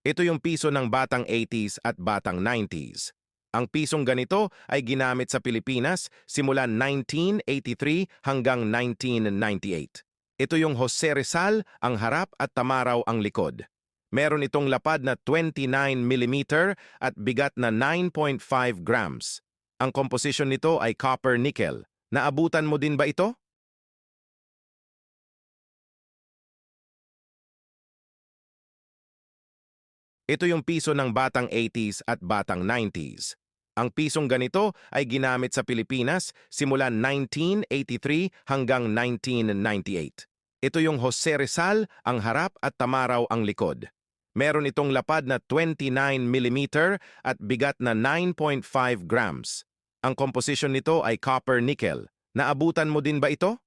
Ito yung piso ng batang 80s at batang 90s. Ang pisong ganito ay ginamit sa Pilipinas simula 1983 hanggang 1998. Ito yung Jose Rizal ang harap at Tamaraw ang likod. Meron itong lapad na 29 mm at bigat na 9.5 grams. Ang komposisyon nito ay copper-nickel. Naabutan mo din ba ito? Ito yung piso ng batang 80s at batang 90s. Ang pisong ganito ay ginamit sa Pilipinas simula 1983 hanggang 1998. Ito yung Jose Rizal ang harap at Tamaraw ang likod. Meron itong lapad na 29 mm at bigat na 9.5 grams. Ang komposisyon nito ay copper-nickel. Naabutan mo din ba ito?